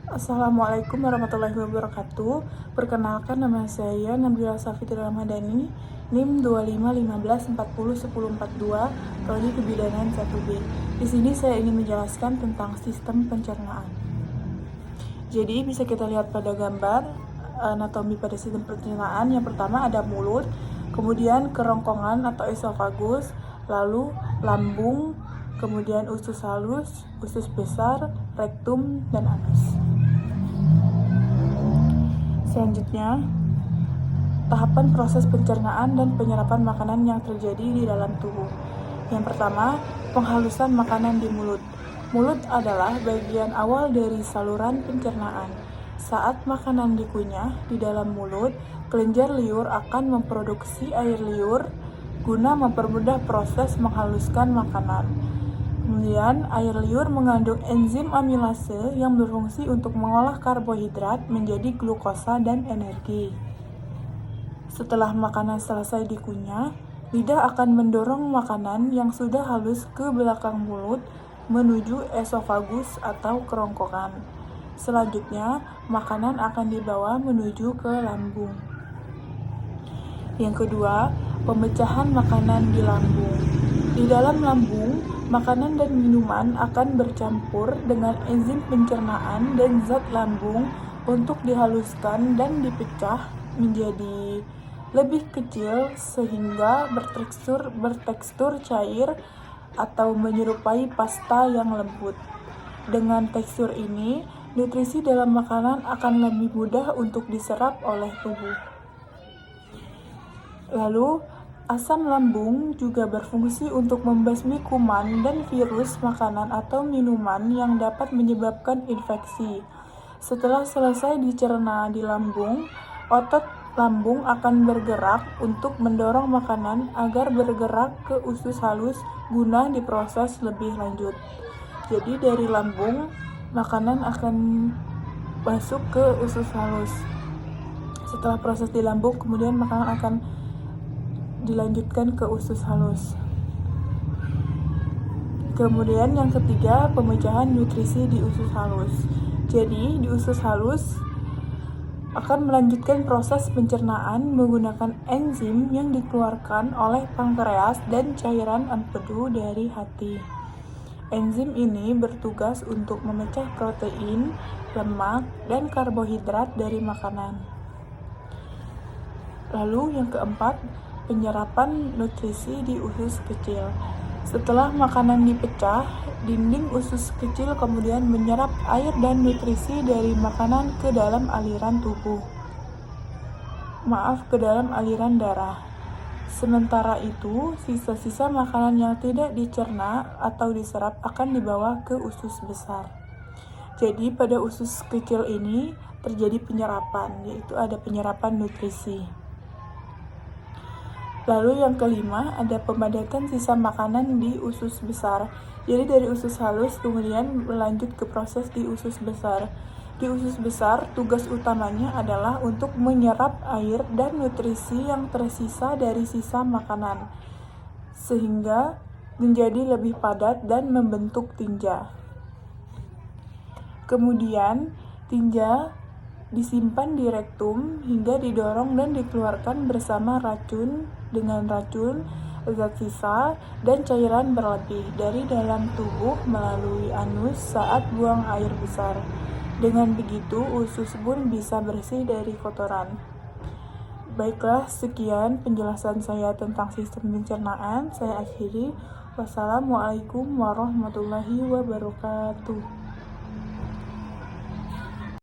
Assalamualaikum warahmatullahi wabarakatuh. Perkenalkan, nama saya Nabila Safitri Ramadhani, NIM 2515401042, Prodi Kebidanan 1B. Di sini saya ingin menjelaskan tentang sistem pencernaan. Jadi bisa kita lihat pada gambar anatomi pada sistem pencernaan. Yang pertama ada mulut, kemudian kerongkongan atau esofagus, lalu lambung, kemudian usus halus, usus besar, rektum, dan anus. Selanjutnya, tahapan proses pencernaan dan penyerapan makanan yang terjadi di dalam tubuh. Yang pertama, penghalusan makanan di mulut. Mulut adalah bagian awal dari saluran pencernaan. Saat makanan dikunyah di dalam mulut, kelenjar liur akan memproduksi air liur guna mempermudah proses menghaluskan makanan. Kemudian, air liur mengandung enzim amilase yang berfungsi untuk mengolah karbohidrat menjadi glukosa dan energi. Setelah makanan selesai dikunyah, lidah akan mendorong makanan yang sudah halus ke belakang mulut menuju esofagus atau kerongkongan. Selanjutnya, makanan akan dibawa menuju ke lambung. Yang kedua, pemecahan makanan di lambung. Di dalam lambung, makanan dan minuman akan bercampur dengan enzim pencernaan dan zat lambung untuk dihaluskan dan dipecah menjadi lebih kecil sehingga bertekstur cair atau menyerupai pasta yang lembut. Dengan tekstur ini, nutrisi dalam makanan akan lebih mudah untuk diserap oleh tubuh. Lalu, asam lambung juga berfungsi untuk membasmi kuman dan virus makanan atau minuman yang dapat menyebabkan infeksi. Setelah selesai dicerna di lambung, otot lambung akan bergerak untuk mendorong makanan agar bergerak ke usus halus guna diproses lebih lanjut. Jadi dari lambung, makanan akan masuk ke usus halus. Setelah proses di lambung, kemudian makanan akan dilanjutkan ke usus halus. Kemudian yang ketiga, pemecahan nutrisi di usus halus. Jadi di usus halus akan melanjutkan proses pencernaan menggunakan enzim yang dikeluarkan oleh pankreas dan cairan empedu dari hati. Enzim ini bertugas untuk memecah protein, lemak, dan karbohidrat dari makanan. Lalu yang keempat, penyerapan nutrisi di usus kecil. Setelah makanan dipecah, dinding usus kecil kemudian menyerap air dan nutrisi dari makanan ke dalam aliran darah. Sementara itu, sisa-sisa makanan yang tidak dicerna atau diserap akan dibawa ke usus besar. Jadi pada usus kecil ini terjadi penyerapan, yaitu ada penyerapan nutrisi. Lalu yang kelima, ada pemadatan sisa makanan di usus besar. Jadi dari usus halus kemudian berlanjut ke proses di usus besar. Di usus besar, tugas utamanya adalah untuk menyerap air dan nutrisi yang tersisa dari sisa makanan, sehingga menjadi lebih padat dan membentuk tinja. Kemudian, tinja disimpan di rektum hingga didorong dan dikeluarkan bersama dengan racun, zat sisa, dan cairan berlebih dari dalam tubuh melalui anus saat buang air besar. Dengan begitu, usus pun bisa bersih dari kotoran. Baiklah, sekian penjelasan saya tentang sistem pencernaan. Saya akhiri. Wassalamualaikum warahmatullahi wabarakatuh.